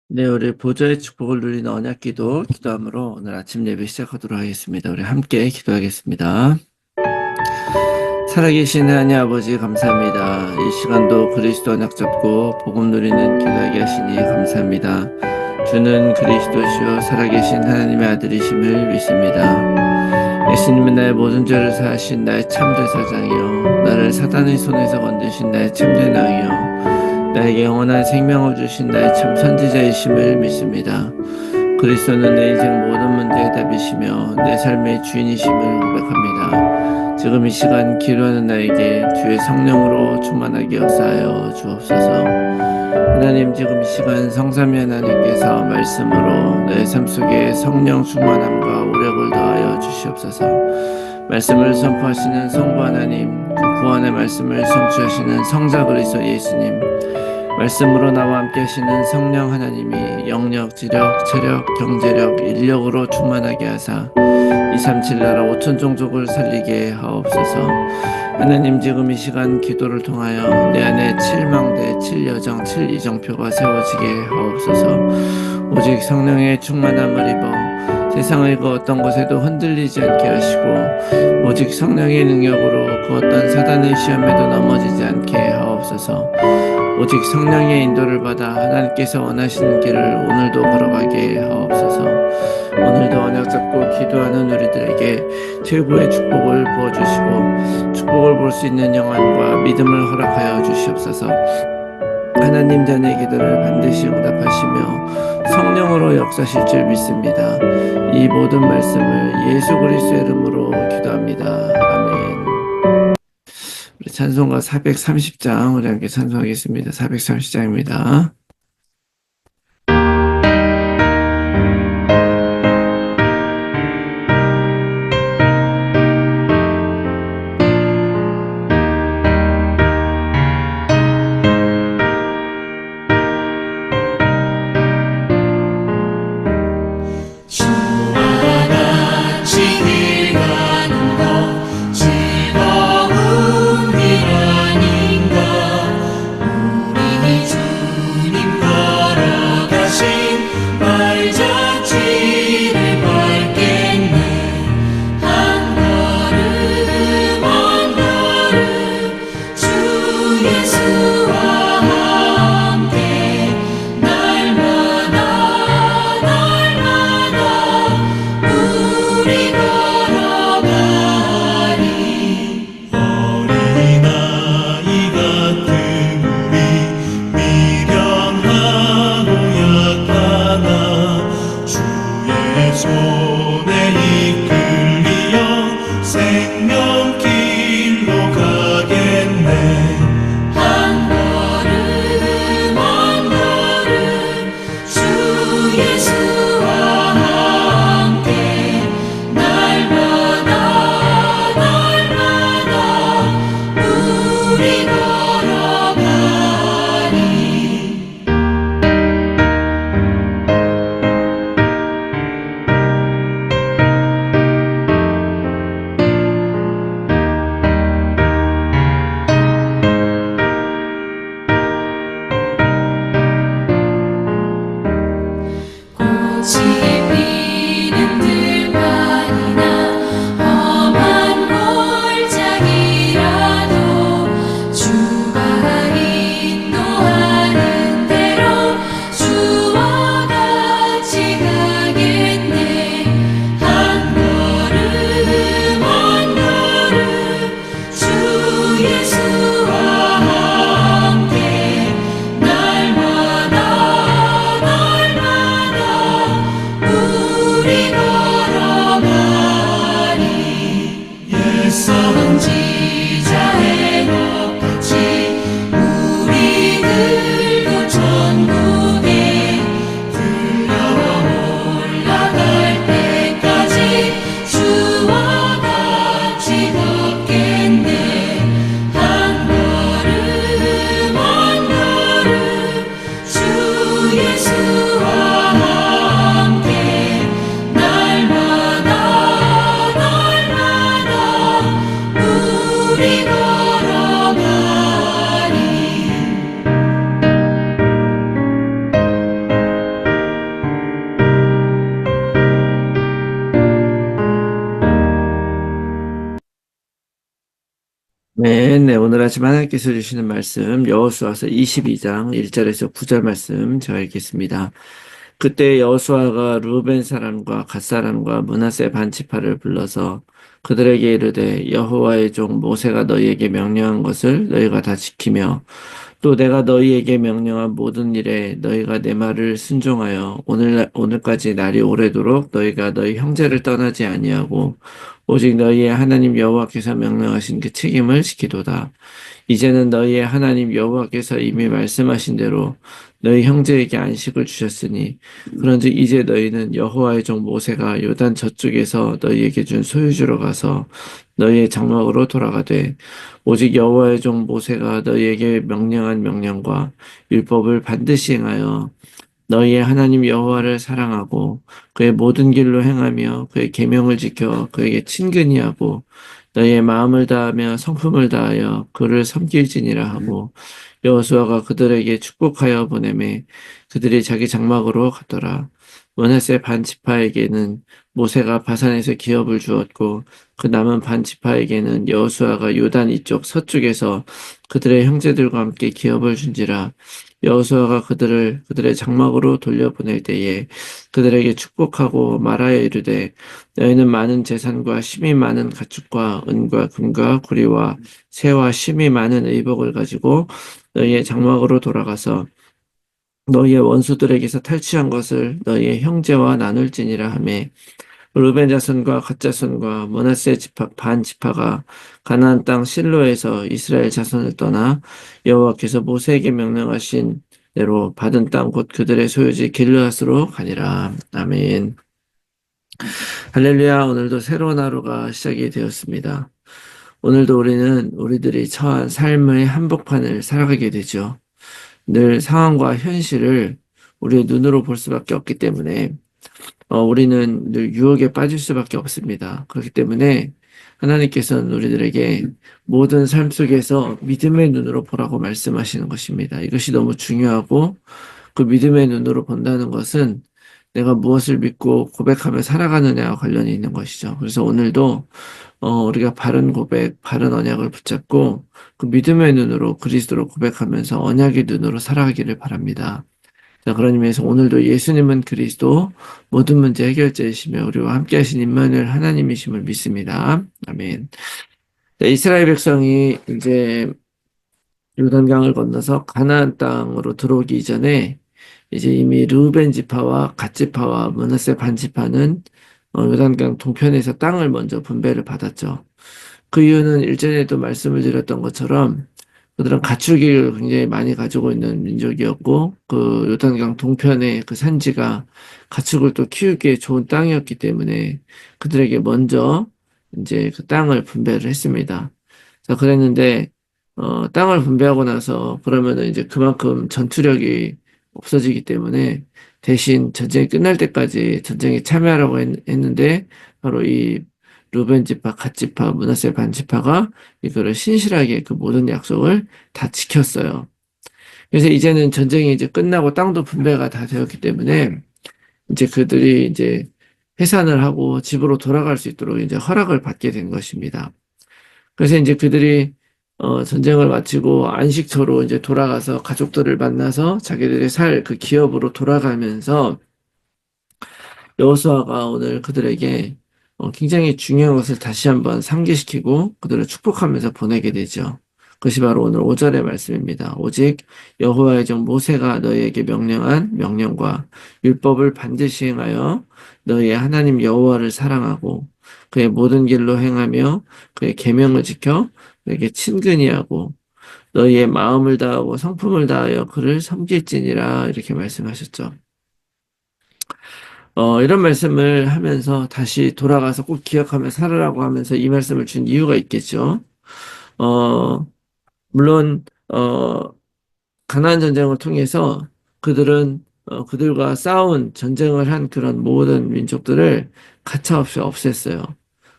네, 우리 보좌의 축복을 누리는 언약기도 기도함으로 오늘 아침 예배 시작하도록 하겠습니다. 우리 함께 기도하겠습니다. 살아계신 하나님 아버지 감사합니다. 이 시간도 그리스도 언약 잡고 복음 누리는 기도하게 하시니 감사합니다. 주는 그리스도시요 살아계신 하나님의 아들이심을 믿습니다. 예수님은 나의 모든 죄를 사하신 나의 참제사장이요 나를 사단의 손에서 건드신 나의 참된 왕이요 나에게 영원한 생명을 주신 나의 참 선지자이심을 믿습니다. 그리스도는 내 인생 모든 문제의 답이시며 내 삶의 주인이심을 고백합니다. 지금 이 시간 기도하는 나에게 주의 성령으로 충만하게 역사하여 주옵소서. 하나님, 지금 이 시간 성삼위 하나님께서 말씀으로 내 삶 속에 성령 충만함과 오력을 더하여 주시옵소서. 말씀을 선포하시는 성부 하나님, 그 구원의 말씀을 성취하시는 성자 그리스도 예수님, 말씀으로 나와 함께 하시는 성령 하나님이 영력, 지력, 체력, 경제력, 인력으로 충만하게 하사 237 나라 5천 종족을 살리게 하옵소서. 하나님, 지금 이 시간 기도를 통하여 내 안에 7망대, 7여정, 7이정표가 세워지게 하옵소서. 오직 성령의 충만함을 입어 세상의 그 어떤 것에도 흔들리지 않게 하시고 오직 성령의 능력으로 그 어떤 사단의 시험에도 넘어지지 않게 하옵소서. 오직 성령의 인도를 받아 하나님께서 원하시는 길을 오늘도 걸어가게 하옵소서. 오늘도 언약 잡고 기도하는 우리들에게 최고의 축복을 부어주시고 축복을 볼 수 있는 영안과 믿음을 허락하여 주시옵소서. 하나님 자녀의 기도를 반드시 응답하시며 성령으로 역사하실 줄 믿습니다. 이 모든 말씀을 예수 그리스도의 이름으로 기도합니다. 아멘. 우리 찬송가 430장 우리 함께 찬송하겠습니다. 430장입니다. 아멘. 네, 오늘 아침 하나님께서 주시는 말씀 여호수아서 22장 1절에서 9절 말씀 제가 읽겠습니다. 그때 여호수아가 루벤 사람과 갓 사람과 므낫세 반지파를 불러서 그들에게 이르되 여호와의 종 모세가 너희에게 명령한 것을 너희가 다 지키며 또 내가 너희에게 명령한 모든 일에 너희가 내 말을 순종하여 오늘까지 날이 오래도록 너희가 너희 형제를 떠나지 아니하고 오직 너희의 하나님 여호와께서 명령하신 그 책임을 지키도다. 이제는 너희의 하나님 여호와께서 이미 말씀하신 대로 너희 형제에게 안식을 주셨으니 그런즉 이제 너희는 여호와의 종 모세가 요단 저쪽에서 너희에게 준 소유주로 가서 너희의 장막으로 돌아가되 오직 여호와의 종 모세가 너희에게 명령한 명령과 율법을 반드시 행하여 너희의 하나님 여호와를 사랑하고 그의 모든 길로 행하며 그의 계명을 지켜 그에게 친근히 하고 너희의 마음을 다하며 성품을 다하여 그를 섬길지니라 하고 여호수아가 그들에게 축복하여 보내매 그들이 자기 장막으로 갔더라. 므낫세 반지파에게는 모세가 바산에서 기업을 주었고 그 남은 반지파에게는 여호수아가 요단 이쪽 서쪽에서 그들의 형제들과 함께 기업을 준지라. 여호수아가 그들의 장막으로 돌려보낼 때에 그들에게 축복하고 말하여 이르되 너희는 많은 재산과 힘이 많은 가축과 은과 금과 구리와 새와 힘이 많은 의복을 가지고 너희의 장막으로 돌아가서 너희의 원수들에게서 탈취한 것을 너희의 형제와 나눌지니라 하매 르벤 자손과 갓 자손과 므낫세 지파 반 지파가 가나안 땅 실로에서 이스라엘 자손을 떠나 여호와께서 모세에게 명령하신 대로 받은 땅 곧 그들의 소유지 길르앗으로 가니라. 아멘. 할렐루야. 오늘도 새로운 하루가 시작이 되었습니다. 오늘도 우리는 우리들이 처한 삶의 한복판을 살아가게 되죠. 늘 상황과 현실을 우리의 눈으로 볼 수밖에 없기 때문에 우리는 늘 유혹에 빠질 수밖에 없습니다. 그렇기 때문에 하나님께서는 우리들에게 모든 삶 속에서 믿음의 눈으로 보라고 말씀하시는 것입니다. 이것이 너무 중요하고 그 믿음의 눈으로 본다는 것은 내가 무엇을 믿고 고백하며 살아가느냐와 관련이 있는 것이죠. 그래서 오늘도 우리가 바른 고백, 바른 언약을 붙잡고 그 믿음의 눈으로 그리스도로 고백하면서 언약의 눈으로 살아가기를 바랍니다. 자, 그런 의미에서 오늘도 예수님은 그리스도 모든 문제 해결자이시며 우리와 함께 하신 임마누엘 하나님이심을 믿습니다. 아멘. 자, 이스라엘 백성이 이제 요단강을 건너서 가나안 땅으로 들어오기 전에 이제 이미 르우벤 지파와 갓 지파와 므낫세 반 지파는 요단강 동편에서 땅을 먼저 분배를 받았죠. 그 이유는 일전에도 말씀을 드렸던 것처럼 그들은 가축을 굉장히 많이 가지고 있는 민족이었고 그 요단강 동편의 그 산지가 가축을 또 키우기에 좋은 땅이었기 때문에 그들에게 먼저 이제 그 땅을 분배를 했습니다. 자, 그랬는데 땅을 분배하고 나서 그러면은 이제 그만큼 전투력이 없어지기 때문에 대신 전쟁이 끝날 때까지 전쟁에 참여하라고 했는데 바로 이 루벤 지파, 갓 지파, 므낫세 반 지파가 이거를 신실하게 그 모든 약속을 다 지켰어요. 그래서 이제는 전쟁이 이제 끝나고 땅도 분배가 다 되었기 때문에 이제 그들이 이제 해산을 하고 집으로 돌아갈 수 있도록 이제 허락을 받게 된 것입니다. 그래서 이제 그들이 전쟁을 마치고 안식처로 이제 돌아가서 가족들을 만나서 자기들의 살 그 기업으로 돌아가면서 여호수아가 오늘 그들에게 굉장히 중요한 것을 다시 한번 상기시키고 그들을 축복하면서 보내게 되죠. 그것이 바로 오늘 5절의 말씀입니다. 오직 여호와의 종 모세가 너희에게 명령한 명령과 율법을 반드시 행하여 너희의 하나님 여호와를 사랑하고 그의 모든 길로 행하며 그의 계명을 지켜 그에게 친근히 하고 너희의 마음을 다하고 성품을 다하여 그를 섬길지니라 이렇게 말씀하셨죠. 이런 말씀을 하면서 다시 돌아가서 꼭 기억하며 살으라고 하면서 이 말씀을 준 이유가 있겠죠. 어, 물론, 가나안 전쟁을 통해서 그들은, 그들과 싸운 전쟁을 한 그런 모든 민족들을 가차없이 없앴어요.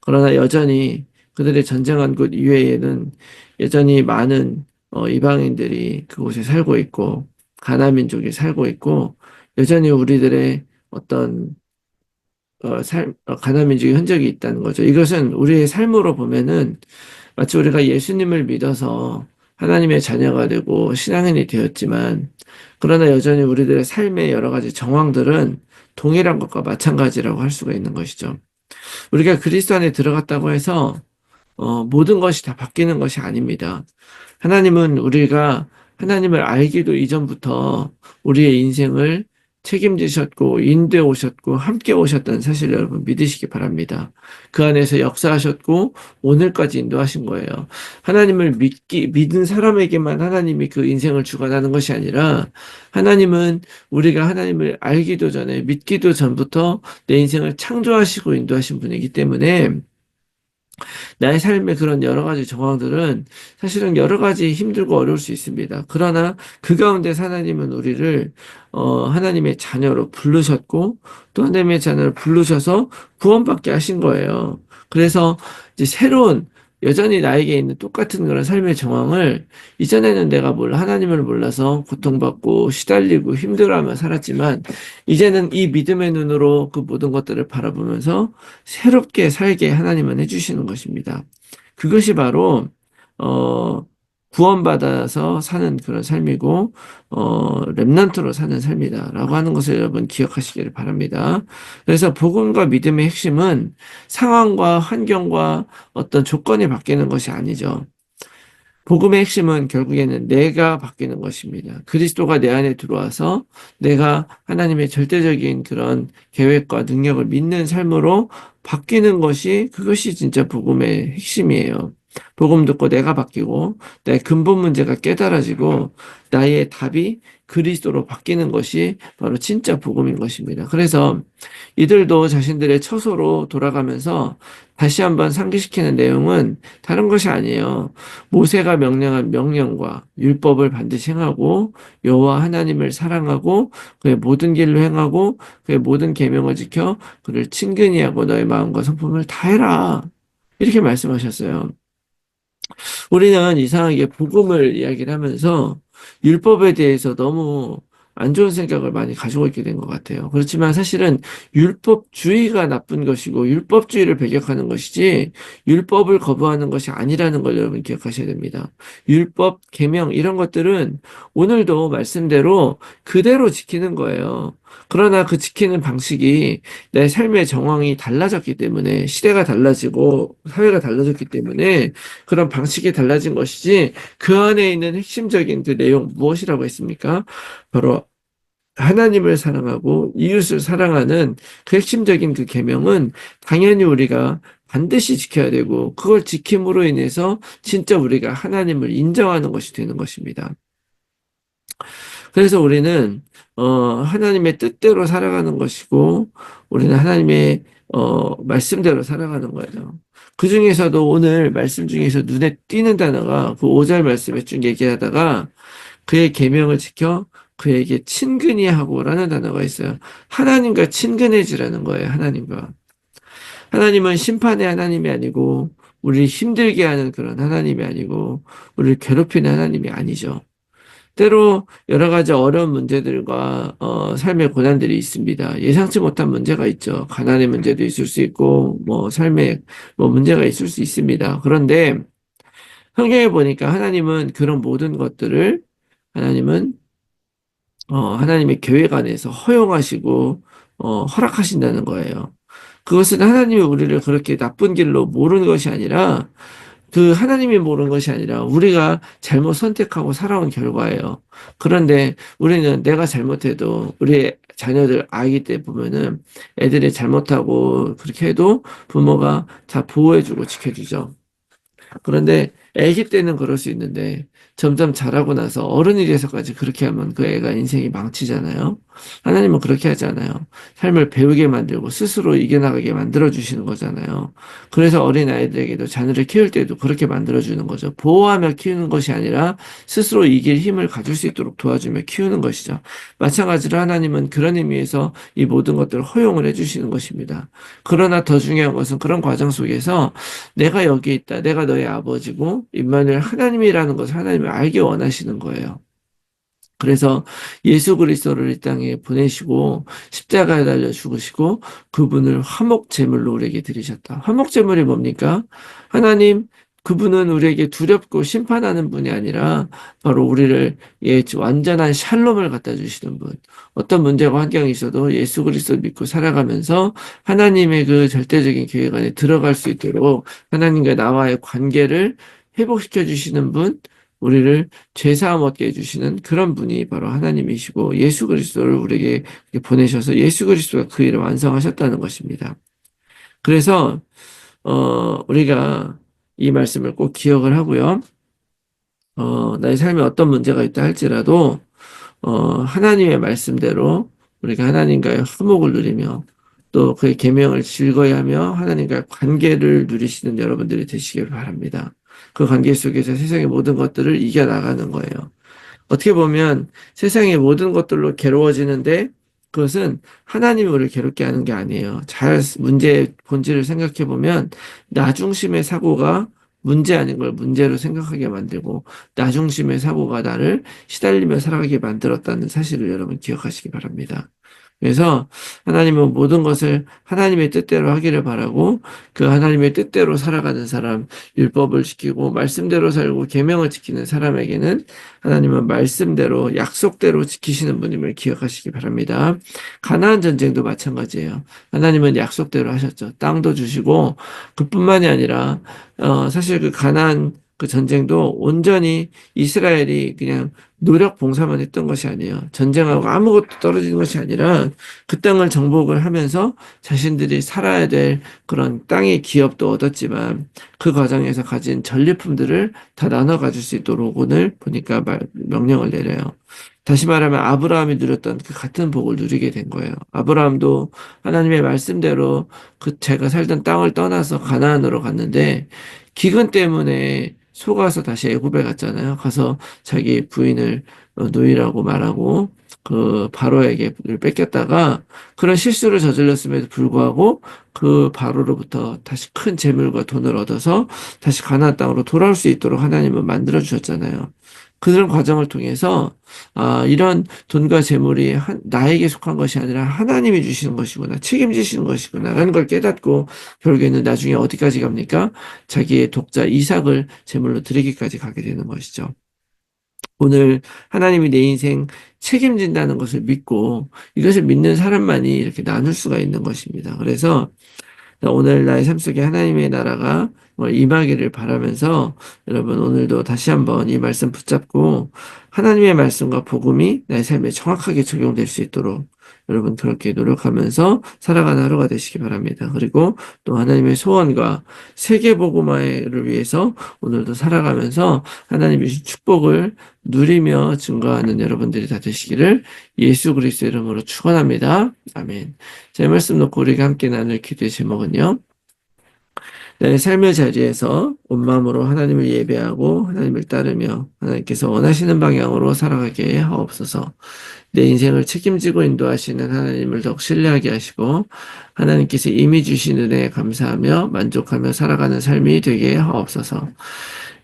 그러나 여전히 그들의 전쟁한 곳 이외에는 여전히 많은, 이방인들이 그곳에 살고 있고, 가나안 민족이 살고 있고, 여전히 우리들의 어떤 가나안 민족의 흔적이 있다는 거죠. 이것은 우리의 삶으로 보면은 마치 우리가 예수님을 믿어서 하나님의 자녀가 되고 신앙인이 되었지만, 그러나 여전히 우리들의 삶의 여러 가지 정황들은 동일한 것과 마찬가지라고 할 수가 있는 것이죠. 우리가 그리스도 안에 들어갔다고 해서 모든 것이 다 바뀌는 것이 아닙니다. 하나님은 우리가 하나님을 알기도 이전부터 우리의 인생을 책임지셨고 인도해 오셨고 함께 오셨다는 사실 여러분 믿으시기 바랍니다. 그 안에서 역사하셨고 오늘까지 인도하신 거예요. 하나님을 믿은 사람에게만 하나님이 그 인생을 주관하는 것이 아니라, 하나님은 우리가 하나님을 알기도 전에 믿기도 전부터 내 인생을 창조하시고 인도하신 분이기 때문에, 나의 삶의 그런 여러 가지 정황들은 사실은 여러 가지 힘들고 어려울 수 있습니다. 그러나 그 가운데 하나님은 우리를 하나님의 자녀로 부르셨고, 또 하나님의 자녀를 부르셔서 구원받게 하신 거예요. 그래서 이제 새로운, 여전히 나에게 있는 똑같은 그런 삶의 정황을, 이전에는 내가 하나님을 몰라서 고통받고 시달리고 힘들어하며 살았지만, 이제는 이 믿음의 눈으로 그 모든 것들을 바라보면서 새롭게 살게 하나님은 해주시는 것입니다. 그것이 바로 어, 구원받아서 사는 그런 삶이고, 렘넌트로 사는 삶이다라고 하는 것을 여러분 기억하시기를 바랍니다. 그래서 복음과 믿음의 핵심은 상황과 환경과 어떤 조건이 바뀌는 것이 아니죠. 복음의 핵심은 결국에는 내가 바뀌는 것입니다. 그리스도가 내 안에 들어와서 내가 하나님의 절대적인 그런 계획과 능력을 믿는 삶으로 바뀌는 것이, 그것이 진짜 복음의 핵심이에요. 복음 듣고 내가 바뀌고 내 근본 문제가 깨달아지고 나의 답이 그리스도로 바뀌는 것이 바로 진짜 복음인 것입니다. 그래서 이들도 자신들의 처소로 돌아가면서 다시 한번 상기시키는 내용은 다른 것이 아니에요. 모세가 명령한 명령과 율법을 반드시 행하고 여호와 하나님을 사랑하고 그의 모든 길로 행하고 그의 모든 계명을 지켜 그를 친근히 하고 너의 마음과 성품을 다해라. 이렇게 말씀하셨어요. 우리는 이상하게 복음을 이야기를 하면서 율법에 대해서 너무 안 좋은 생각을 많이 가지고 있게 된 것 같아요. 그렇지만 사실은 율법주의가 나쁜 것이고 율법주의를 배격하는 것이지 율법을 거부하는 것이 아니라는 걸 여러분 기억하셔야 됩니다. 율법, 계명 이런 것들은 오늘도 말씀대로 그대로 지키는 거예요. 그러나 그 지키는 방식이 내 삶의 정황이 달라졌기 때문에, 시대가 달라지고 사회가 달라졌기 때문에 그런 방식이 달라진 것이지, 그 안에 있는 핵심적인 그 내용 무엇이라고 했습니까? 바로 하나님을 사랑하고 이웃을 사랑하는 그 핵심적인 그 계명은 당연히 우리가 반드시 지켜야 되고, 그걸 지킴으로 인해서 진짜 우리가 하나님을 인정하는 것이 되는 것입니다. 그래서 우리는 하나님의 뜻대로 살아가는 것이고, 우리는 하나님의 말씀대로 살아가는 거예요. 그 중에서도 오늘 말씀 중에서 눈에 띄는 단어가 그 5절 말씀에 쭉 얘기하다가 그의 계명을 지켜 그에게 친근히 하고라는 단어가 있어요. 하나님과 친근해지라는 거예요. 하나님과. 하나님은 심판의 하나님이 아니고 우리를 힘들게 하는 그런 하나님이 아니고 우리를 괴롭히는 하나님이 아니죠. 때로 여러 가지 어려운 문제들과 삶의 고난들이 있습니다. 예상치 못한 문제가 있죠. 가난의 문제도 있을 수 있고 뭐 삶의 뭐 문제가 있을 수 있습니다. 그런데 성경에 보니까 하나님은 그런 모든 것들을, 하나님은 하나님의 계획 안에서 허용하시고 허락하신다는 거예요. 그것은 하나님이 우리를 그렇게 나쁜 길로 모르는 것이 아니라, 그 하나님이 모르는 것이 아니라 우리가 잘못 선택하고 살아온 결과예요. 그런데 우리는 내가 잘못해도, 우리 자녀들 아기 때 보면은 애들이 잘못하고 그렇게 해도 부모가 다 보호해주고 지켜주죠. 그런데 아기 때는 그럴 수 있는데 점점 자라고 나서 어른이 돼서까지 그렇게 하면 그 애가 인생이 망치잖아요. 하나님은 그렇게 하지 않아요. 삶을 배우게 만들고 스스로 이겨나가게 만들어주시는 거잖아요. 그래서 어린아이들에게도 자녀를 키울 때도 그렇게 만들어주는 거죠. 보호하며 키우는 것이 아니라 스스로 이길 힘을 가질 수 있도록 도와주며 키우는 것이죠. 마찬가지로 하나님은 그런 의미에서 이 모든 것들을 허용을 해주시는 것입니다. 그러나 더 중요한 것은 그런 과정 속에서 내가 여기 있다, 내가 너의 아버지고 임마누엘 하나님이라는 것을 하나님을 알게 원하시는 거예요. 그래서 예수 그리스도를 이 땅에 보내시고 십자가에 달려 죽으시고 그분을 화목 제물로 우리에게 드리셨다. 화목 제물이 뭡니까? 하나님, 그분은 우리에게 두렵고 심판하는 분이 아니라 바로 우리를 완전한 샬롬을 갖다 주시는 분. 어떤 문제가 환경이 있어도 예수 그리스도 믿고 살아가면서 하나님의 그 절대적인 계획 안에 들어갈 수 있도록 하나님과 나와의 관계를 회복시켜 주시는 분, 우리를 죄사함 얻게 해주시는 그런 분이 바로 하나님이시고 예수 그리스도를 우리에게 보내셔서 예수 그리스도가 그 일을 완성하셨다는 것입니다. 그래서 우리가 이 말씀을 꼭 기억을 하고요. 나의 삶에 어떤 문제가 있다 할지라도 하나님의 말씀대로 우리가 하나님과의 화목을 누리며 또 그의 계명을 즐거이 하며 하나님과의 관계를 누리시는 여러분들이 되시길 바랍니다. 그 관계 속에서 세상의 모든 것들을 이겨나가는 거예요. 어떻게 보면 세상의 모든 것들로 괴로워지는데 그것은 하나님이 우리를 괴롭게 하는 게 아니에요. 잘 문제의 본질을 생각해 보면 나 중심의 사고가 문제 아닌 걸 문제로 생각하게 만들고 나 중심의 사고가 나를 시달리며 살아가게 만들었다는 사실을 여러분 기억하시기 바랍니다. 그래서 하나님은 모든 것을 하나님의 뜻대로 하기를 바라고 그 하나님의 뜻대로 살아가는 사람, 율법을 지키고 말씀대로 살고 계명을 지키는 사람에게는 하나님은 말씀대로 약속대로 지키시는 분임을 기억하시기 바랍니다. 가나안 전쟁도 마찬가지예요. 하나님은 약속대로 하셨죠. 땅도 주시고 그뿐만이 아니라 사실 그 가나안 그 전쟁도 온전히 이스라엘이 그냥 노력 봉사만 했던 것이 아니에요. 전쟁하고 아무것도 떨어지는 것이 아니라 그 땅을 정복을 하면서 자신들이 살아야 될 그런 땅의 기업도 얻었지만 그 과정에서 가진 전리품들을 다 나눠 가질 수 있도록 오늘 보니까 명령을 내려요. 다시 말하면 아브라함이 누렸던 그 같은 복을 누리게 된 거예요. 아브라함도 하나님의 말씀대로 그 제가 살던 땅을 떠나서 가나안으로 갔는데 기근 때문에 속아서 다시 애굽에 갔잖아요. 가서 자기 부인을 노이라고 말하고 그 바로에게 뺏겼다가 그런 실수를 저질렀음에도 불구하고 그 바로로부터 다시 큰 재물과 돈을 얻어서 다시 가나안 땅으로 돌아올 수 있도록 하나님은 만들어 주셨잖아요. 그런 과정을 통해서 이런 돈과 재물이 나에게 속한 것이 아니라 하나님이 주시는 것이구나, 책임지시는 것이구나라는 걸 깨닫고 결국에는 나중에 어디까지 갑니까? 자기의 독자 이삭을 제물로 드리기까지 가게 되는 것이죠. 오늘 하나님이 내 인생 책임진다는 것을 믿고 이것을 믿는 사람만이 이렇게 나눌 수가 있는 것입니다. 그래서 오늘 나의 삶 속에 하나님의 나라가 임하기를 바라면서 여러분 오늘도 다시 한번 이 말씀 붙잡고 하나님의 말씀과 복음이 나의 삶에 정확하게 적용될 수 있도록 여러분 그렇게 노력하면서 살아가는 하루가 되시기 바랍니다. 그리고 또 하나님의 소원과 세계 복음화를 위해서 오늘도 살아가면서 하나님의 축복을 누리며 증거하는 여러분들이 다 되시기를 예수 그리스도의 이름으로 축원합니다. 아멘. 제 말씀 놓고 우리가 함께 나눌 기도의 제목은요. 내 삶의 자리에서 온 마음으로 하나님을 예배하고 하나님을 따르며 하나님께서 원하시는 방향으로 살아가게 하옵소서. 내 인생을 책임지고 인도하시는 하나님을 더욱 신뢰하게 하시고 하나님께서 이미 주신 은혜에 감사하며 만족하며 살아가는 삶이 되게 하옵소서.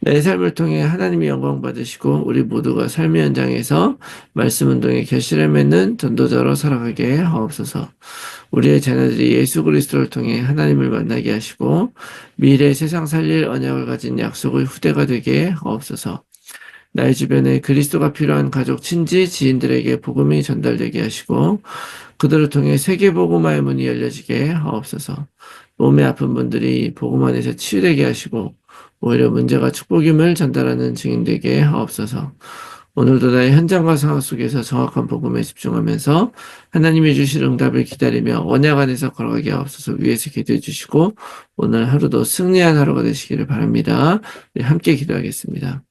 내 삶을 통해 하나님이 영광 받으시고 우리 모두가 삶의 현장에서 말씀 운동의 결실을 맺는 전도자로 살아가게 하옵소서. 우리의 자녀들이 예수 그리스도를 통해 하나님을 만나게 하시고 미래 세상 살릴 언약을 가진 약속의 후대가 되게 하옵소서. 나의 주변에 그리스도가 필요한 가족, 친지, 지인들에게 복음이 전달되게 하시고 그들을 통해 세계 복음화의 문이 열려지게 하옵소서. 몸에 아픈 분들이 복음 안에서 치유되게 하시고 오히려 문제가 축복임을 전달하는 증인 되게 하옵소서. 오늘도 나의 현장과 상황 속에서 정확한 복음에 집중하면서 하나님이 주실 응답을 기다리며 언약 안에서 걸어가게 하옵소서. 위에서 기도해 주시고 오늘 하루도 승리한 하루가 되시기를 바랍니다. 우리 함께 기도하겠습니다.